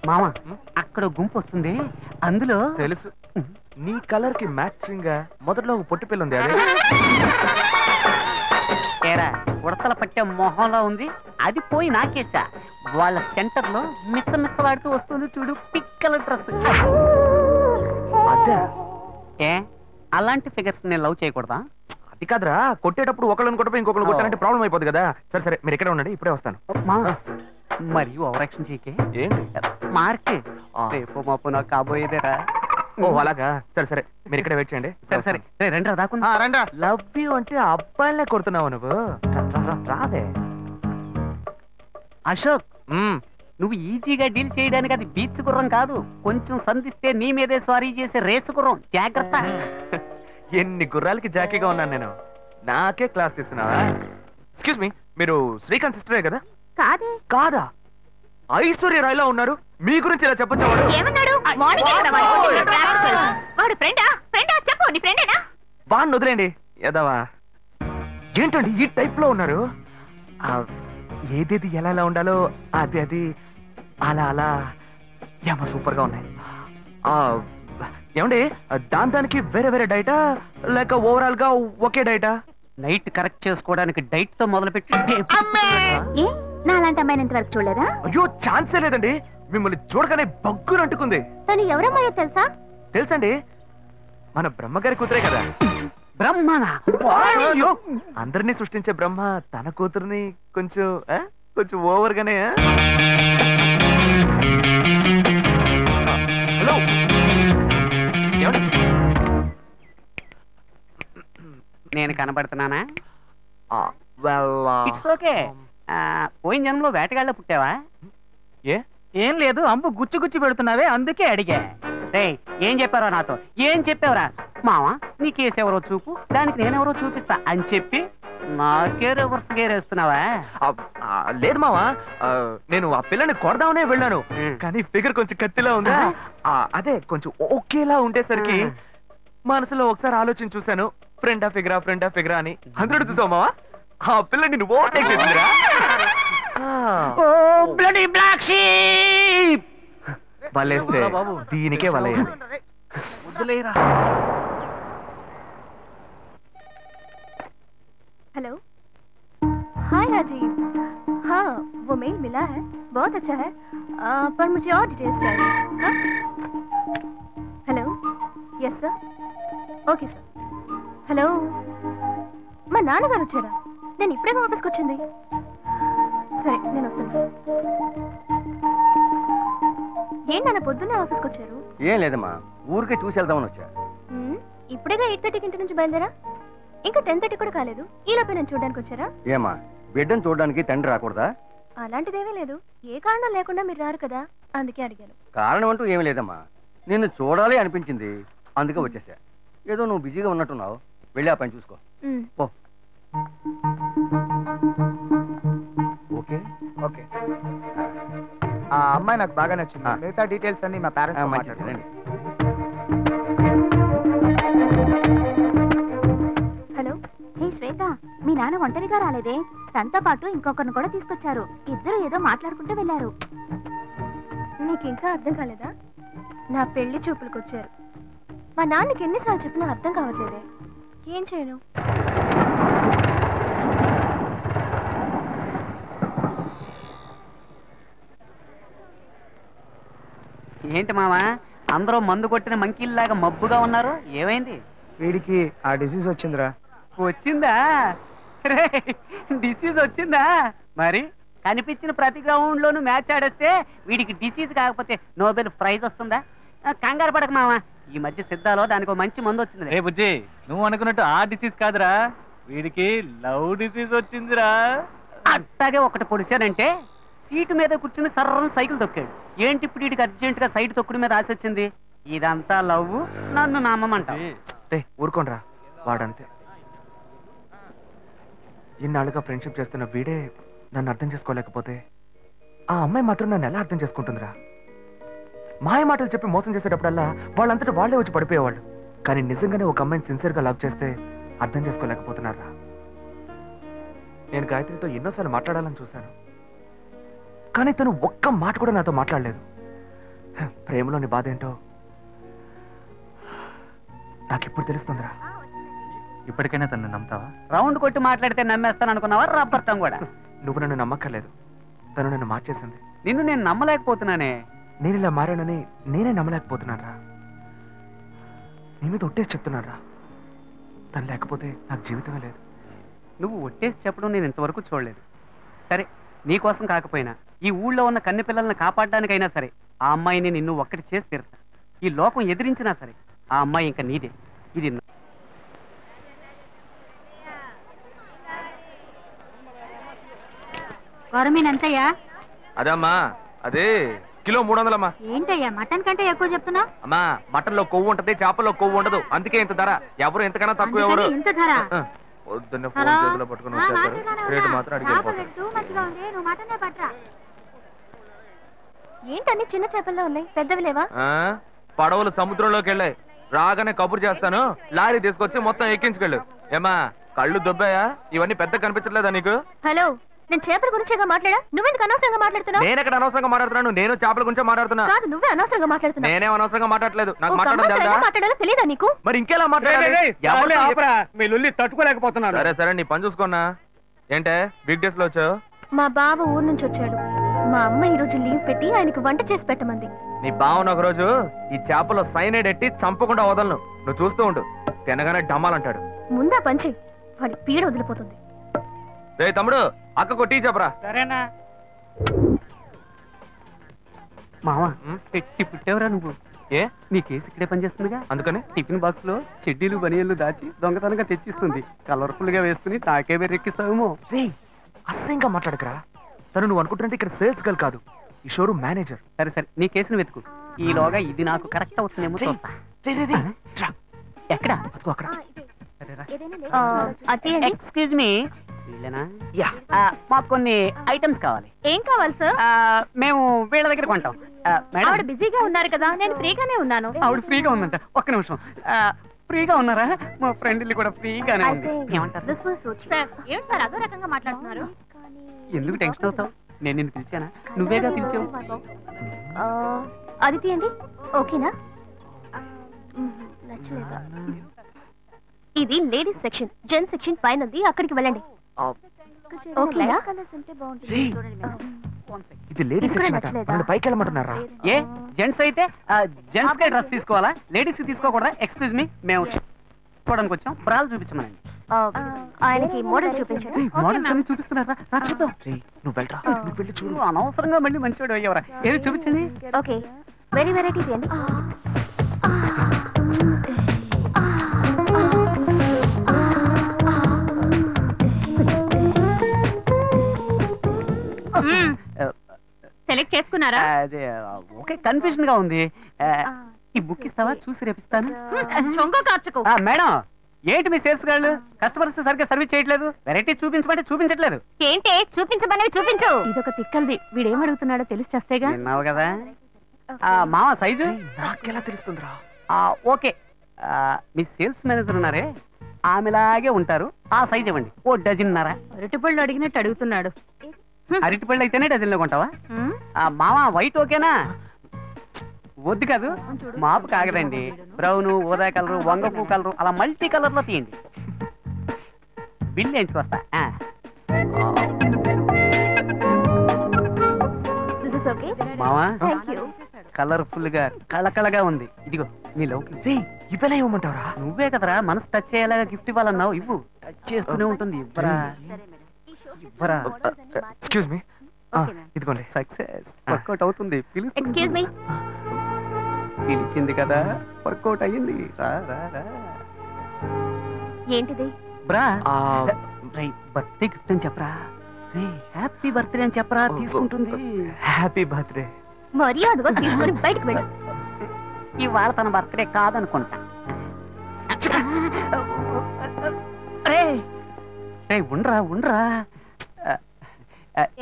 మామ అక్కడ గుంపు వస్తుంది అందులో తెలుసు నీ కలర్ కి మ్యాచింగ్ గా మొదట్లో ఒక పొట్టి పిల్ల ఉంది అదే ఏరా ఉడతల పట్టే మొహంలో ఉంది అది పోయి నాకేసా వాళ్ళ సెంటర్ లో మిస్సలాడుతూ వస్తుంది చూడు పిక్కల డ్రెస్ అదే ఏ అలాంటి ఫిగర్స్ నేను లవ్ చేయకూడదా అది కాదురా కొట్టేటప్పుడు ఒకళ్ళని కొట్టపోయి ఇంకొకరు కొట్టాలంటే ప్రాబ్లం అయిపోతుంది కదా సరే సరే మీరు ఎక్కడ ఉండండి ఇప్పుడే వస్తాను మరి ఓవరాక్షన్ చేయకే ఏంటి మార్క్ రేపు మాపు నాకు కాబోయేదేరా ఓ అలాగా సరే సరే మీరు ఇక్కడ వెయిట్ చేయండి సరే సరే రండి దాకా రండి లవ్ యూ అంటే అబ్బాయిలే కొడుతున్నావు నువ్వు రాదే అశోక్ నువ్వు ఈజీగా డీల్ చేయడానికి అది బీచ్ గుర్రం కాదు కొంచెం సంధిస్తే నీ మీదే స్వారీ చేసే రేసు గుర్రం జాగ్రత్త ఎన్ని గుర్రాలకి జాకీగా ఉన్నాను నేను నాకే క్లాస్ తీస్తున్నావా ఎక్స్క్యూజ్ మీ మీరు శ్రీకాంత్ సిస్టరే కదా కాదే కాదా ఐశ్వర్య రాయ్లా ఉన్నారు మీ గురించి ఇలా చెప్పొచ్చా వాడిని వదిలేండి యదవా ఏంటండి ఈ టైప్ లో ఉన్నారు ఏదేది ఎలా ఉండాలో అది అది అలా అలా ఏమో సూపర్ గా ఉన్నాయి ఏమండి దానికి వేరే వేరే డైటా లేక ఓవరాల్ గా ఒకే డైటా నైట్ కరెక్ట్ చేసుకోవడానికి డైట్ తో మొదలు పెట్టి నాలాంటి అమ్మాయిని ఇంతవరకు చూడలేదా అయ్యో ఛాన్సే లేదండి మిమ్మల్ని చూడగానే బగ్గురు అంటుకుంది తను ఎవరమ్మాయో తెలుసా తెలుసండి మన బ్రహ్మగారి కూతురే కదా బ్రహ్మనా అందరినీ సృష్టించే బ్రహ్మ తన కూతురుని కొంచెం కొంచెం ఓవర్ గానే హలో నేను కనబడుతున్నానా ఇట్స్ ఓకే పోయిన జన్మలో వేటగాళ్ళ పుట్టావా ఏం లేదు అంబు గుచ్చి గుచ్చి పెడుతున్నావే అందుకే అడిగా ఏం చెప్పారో నాతో ఏం చెప్పావురా మావా నీ కేసు ఎవరో చూపు దానికి నేనెవరో చూపిస్తా అని చెప్పి నాకే రివర్స్ గేరేస్తున్నావా లేదు మావా నేను ఆ పిల్లని కొడదామనే వెళ్ళాను కానీ ఫిగర్ కొంచెం కత్తిలా ఉందా అదే కొంచెం ఓకేలా ఉండేసరికి మనసులో ఒకసారి ఆలోచన చూశాను ఫ్రెండా ఫిగరా అని అందరూ చూసావు మావా ఆ పిల్ల నిన్ను ఓవర్టేక్ చేసిందిరా వలేస్తే దీనికే వలయ్యాలి हेलो हाय राजीव हाँ वो मेल मिला है बहुत अच्छा है पर मुझे और डिटेल्स चाहिए हाँ hello yes sir okay sir hello మా నాన్నగారు వచ్చారా నేను ఇప్పుడే ఆఫీస్కి వచ్చింది సరే నేను వస్తాను ఏంటన్నా పొద్దున్నే ఆఫీస్కి వచ్చారు ఏం లేదమ్మా ఊరికే చూసి వెళ్దామని వచ్చా ఇప్పుడేగా 8:30 ఇంటి నుంచి బయలుదేరా ఇంకా 10:30 కూడా కాలేదు ఈలోపే నేను చూడడానికి వచ్చారా ఏమా బిడ్డను చూడడానికి తండ్రి రాకూడదా అలాంటిదేమీ లేదు ఏ కారణం లేకుండా మీరు రారు కదా అందుకే అడిగాను కారణం అంటూ ఏమీ లేదమ్మా నిన్ను చూడాలి అనిపించింది అందుకే వచ్చేసా ఏదో నువ్వు బిజీగా ఉన్నట్టున్నావు వెళ్ళి ఆ పని చూసుకో ఓకే ఓకే ఆ అమ్మాయి నాకు బాగా నచ్చింది మిగతా డీటెయిల్స్ అన్ని మా పేరెంట్స్ మాట్లాడండి హలో హే శ్వేత మీ నాన్న ఒంటరిగా రాలేదే తనతో పాటు ఇంకొకరిని కూడా తీసుకొచ్చారు ఇద్దరు ఏదో మాట్లాడుకుంటూ వెళ్ళారు నీకు ఇంకా అర్థం కాలేదా నా పెళ్లి చూపులకు వచ్చారు మా నాన్నకి ఎన్నిసార్లు చెప్పినా అర్థం కావట్లేదే ఏం చేయను ఏంటి మావా అందరూ మందు కొట్టిన మంకీల్లాగా మబ్బుగా ఉన్నారు ఏమైంది వీడికి ఆ డిసీజ్ వచ్చిందిరా వచ్చిందా డిసీజ్ వచ్చిందా మరి కనిపించిన ప్రతి గ్రౌండ్ లోను మ్యాచ్ ఆడేస్తే వీడికి డిసీజ్ కాకపోతే నోబెల్ ప్రైజ్ వస్తుందా కంగారు పడక మావా ఈ మధ్య సిద్ధాలో దానికి మంచి మందు వచ్చింది రే బుజ్జి నువ్వు అనుకున్నట్టు ఆ డిసీజ్ కాదురా వీడికి లవ్ డిసీజ్ వచ్చిందిరా అట్టాగే ఒకటి పొడిచానంటే సీటు మీద కూర్చుని సర్రని సైకిల్ తొక్కాడు ఏంటి ఇప్పుడు వీడికి అర్జెంట్ గా సైడ్ తొక్కుడు మీద ఆశ వచ్చింది ఇదంతా లవ్ నన్ను నామంట ఊరుకోండ్రా వాడంతే ఇన్నాళ్ళుగా ఫ్రెండ్షిప్ చేస్తున్న వీడే నన్ను అర్థం చేసుకోలేకపోతే ఆ అమ్మాయి మాత్రం నన్ను ఎలా అర్థం చేసుకుంటుందిరా మాయ మాటలు చెప్పి మోసం చేసేటప్పుడల్లా వాళ్ళంతటా వాళ్లే వచ్చి పడిపోయేవాళ్ళు కానీ నిజంగానే ఒక అమ్మాయిని సిన్సియర్గా లవ్ చేస్తే అర్థం చేసుకోలేకపోతున్నారా నేను గాయత్రితో ఎన్నోసార్లు మాట్లాడాలని చూశాను కానీ తను ఒక్క మాట కూడా నాతో మాట్లాడలేదు ప్రేమలోని బాధ ఏంటో నాకెప్పుడు తెలుస్తుందిరా. ఇప్పటికైనా తను నమ్ముతావా? రౌండ్ కొట్టి మాట్లాడితే నమ్మేస్తాను అనుకున్నావా? రబ్బర్తం కూడా. నువ్వు నన్ను నమ్మక్కర్లేదు, తను నన్ను మార్చేసింది. నిన్ను నేను నమ్మలేకపోతున్నానే. నేను ఇలా మారానని నేనే నమ్మలేకపోతున్నానరా. నీ మీద ఒట్టేసి చెప్తున్నానరా, తను లేకపోతే నాకు జీవితమే లేదు. నువ్వు ఒట్టేసి చెప్పడం నేను ఇంతవరకు చూడలేదు. సరే, నీకోసం కాకపోయినా ఈ ఊళ్ళో ఉన్న కన్నె పిల్లల్ని కాపాడడానికైనా సరే ఆ అమ్మాయిని నిన్ను ఒక్కటి చేసి తీరుతా. ఈ లోకం ఎదిరించినా సరే ఆ అమ్మాయి ఇంకా నీదే. ఇది కొరమీన్ ఎంతయ్యా? అదమ్మా, అదే కిలో 300 ఏంటయ్యా మటన్ కంటే ఎక్కువ చెప్తున్నా? అమ్మా, మటన్ లో కొవ్వు ఉంటది, చేపల్లో కొవ్వు ఉండదు, అందుకే ఇంత ధర. ఎవరు ఎంతకన్నా తక్కువ ఎవరు. ఇంత ధర? పొద్దున్న ఫోన్ చేతిలో పట్టుకుని వచ్చేస్తారు, రేటు మాత్రం అడిగిపోతారు. ఏంటన్ని చిన్న చేపల్లో ఉన్నాయి, పెద్దవి లేవా? పడవలు సముద్రంలోకి వెళ్ళాయి, రాగానే కబురు చేస్తాను, లారీ తీసుకొచ్చి మొత్తం ఎక్కించుకెళ్ళు. ఏమా కళ్ళు దొబ్బాయా? ఇవన్నీ పెద్ద కనిపించట్లేదా నీకు? హలో, నేను చేపల గురించేగా మాట్లాడా, నువ్వెందుకు అనవసరంగా మాట్లాడుతున్నావు? నేను ఎక్కడ అనవసరంగా మాట్లాడుతున్నాను, నేను చేపల గురించే మాట్లాడుతున్నా. కాదు, నువ్వే అనవసరంగా మాట్లాడుతున్నావు. నేనేం అనవసరంగా మాట్లాడలేదు, నాకు మాట్లాడాలో తెలియదా నీకు? మరి ఇంకెలా మాట్లాడాలి? తట్టుకోలేకపోతున్నాను. సరే సరే, నీ పని చూసుకున్నా. ఏంటే బిగ్ డేస్ లో వచ్చావు? మా బావ ఊరు నుంచి వచ్చాడు. మా అమ్మ ఈ రోజు లీవ్ పెట్టి ఆయనకు వంట చేసి పెట్టమంది. నీ బావును ఒక రోజు ఈ చేపలో సైనైడ్ ఎట్టి చంపకుండా వదలను, నువ్వు చూస్తూ ఉండు. తినగానే డమ్మాలంటాడు. ముందా పంచి, వాడి పీడ వదిలిపోతుంది. రే తమ్ముడు, అక్కకు టీ చెప్పరా. సరేనా మావా, పెట్టి పుట్టేవరా నువ్వు? ఏ, నీ కేసు ఇక్కడే పనిచేస్తుందిగా, అందుకని టిఫిన్ బాక్స్ లో చెడ్డీలు బనియన్లు దాచి దొంగతనంగా తెచ్చిస్తుంది. కలర్ఫుల్ గా వేసుకుని తాకే బెర్రెక్కిస్తావేమో. రే, అసహ్యంగా మాట్లాడకరా. తను నువ్వు అనుకుంటుంటే ఇక్కడ సేల్స్ గర్ల్ కాదు, ఈ షోరూమ్ మేనేజర్. సరే సరే, నీ కేసును వెతుకు. ఈలోగా ఇది నాకు కరెక్ట్ అవుతుందేమో చూస్తా. ఎక్కడ? అదిగో అక్కడ. ఎక్స్క్యూజ్ మీ, మాకు కొన్ని ఐటమ్స్ కావాలి. ఏం కావాలి సార్? మేము వీళ్ళ దగ్గర కొంటాం. ఆవిడ బిజీగా ఉన్నారు కదా, నేను ఫ్రీగానే ఉన్నాను. ఆవిడ ఫ్రీగా ఉందంట. ఒక్క నిమిషం. ఫ్రీగా ఉన్నారా? మా ఫ్రెండ్ ఇల్లు కూడా ఫ్రీగానే ఉంది. ఏమంటారు? ఏమిటి సార్ అదో రకంగా మాట్లాడుతున్నారు? ఎందుకు టెన్షన్ అవుతావు? నేను నిన్ను పిలిచానా? నువ్వేగా పిలిచావు. అది తీయండి. ఓకేనా? నచ్చలేదా? ఇది లేడీస్ సెక్షన్, జెంట్స్ సెక్షన్ పైన ఉంది, అక్కడికి వెళ్ళండి. ఓకేనా? ఇది లేడీస్ సెక్షన్ అట, నన్ను పైకి వెళ్ళమంటున్నారా? ఏ, జెంట్స్ అయితే జెంట్స్ కే డ్రెస్ తీసుకోవాలా, లేడీస్ కి తీసుకోకూడదా? ఎక్స్క్యూజ్ మీ, మేము చూడడానికి వచ్చాం, బ్రాలు చూపించమనండి. ఆయనకి మోడల్ చూపించండి. మోడల్స్ అన్ని చూపిస్తున్నారా? చూద్దాం. నువ్వు వెళ్ళరా, నువ్వు వెళ్ళి చూడు. అనవసరంగా మళ్ళీ మంచివాడు అయ్యేవరా. ఏది చూపించండి. ఓకే, వెరీ వెరైటీ తీయండి. సెలెక్ట్ చేసుకున్నారా? అదే ఓకే, కన్ఫ్యూజన్ గా ఉంది. ఈ బుక్ ఇస్తావా? చూసి రేపిస్తాను. మేడం, ఏంటి మీ సేల్స్ గాళ్ళు కస్టమర్స్ సరిగ్గా సర్వీస్ చేయట్లేదు? వెరైటీ చూపించమంటే చూపించట్లేదు. ఏంటి చూపించమనేవి చూపించు. ఇదొక తిక్కల్ది, వీడేం అడుగుతున్నాడో తెలిసి చేస్తేగా. విన్నావు కదా. మామ సైజు నాకెలా తెలుస్తుందిరా? ఓకే, మీ సేల్స్ మేనేజర్ ఉన్నారే, ఆమెలాగే ఉంటారు. ఆ సైజ్ ఇవ్వండి, ఓ డజన్నర. అరటిపళ్ళు అడిగినట్టు అడుగుతున్నాడు. అరటిపళ్ళు అయితేనే డజన్ లో కొంటావా? మామ వైట్ ఓకేనా? వద్దు కాదు, మాపు కాగదండి. బ్రౌన్, ఊదా కలరు, వంగపూ కలరు, అలా మల్టీ కలర్ లో తీయండి. బిల్ వేయించుకొస్తా. మావా, కలర్ఫుల్ గా కళకళగా ఉంది. ఇదిగో నీ లవ్. ఇవ్వలే ఇవ్వమంటావరా? నువ్వే కదరా మనసు టచ్ అయ్యేలాగా గిఫ్ట్ ఇవ్వాలన్నావు. ఇవ్వు, టచ్ చేస్తూనే ఉంటుంది. ఇవ్వరా ఇవ్వరా. ఎక్స్క్యూజ్ మీ, ఇదిగోండి. సక్సెస్, వర్కౌట్ అవుతుంది. ఎక్స్క్యూజ్ మీ, పిలిచింది కదా, వర్కౌట్ అయ్యింది. రా రా రా. ఏంటిది? బ్రా, బర్త్డే గిఫ్ట్ అని చెప్పరా. రే, హ్యాపీ బర్త్డే అని చెప్పరా, తీసుకుంటుంది. Happy birthday. మర్యాదగా తీసుకొని బయటకు వెళ్ళు. ఇవాళ తన బర్త్డే కాదనుకుంటా. రే, ఉండ్రా ఉండ్రా.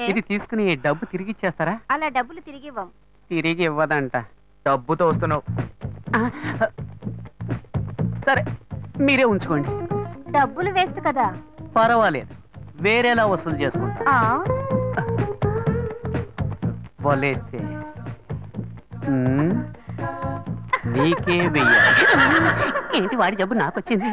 ఇది తీసుకుని డబ్బు తిరిగి ఇచ్చేస్తారా? అలా డబ్బులు తిరిగి ఇవ్వం. తిరిగి ఇవ్వదంట. డబ్బుతో వస్తున్నావు. సరే, మీరే ఉంచుకోండి. డబ్బులు వేస్ట్ కదా. పర్వాలేదు, వేరేలా వసూలు చేసుకుంటా. వలేస్తే నీకే వెయ్యాలి. ఏంటి వాడి జబ్బు నాకొచ్చింది?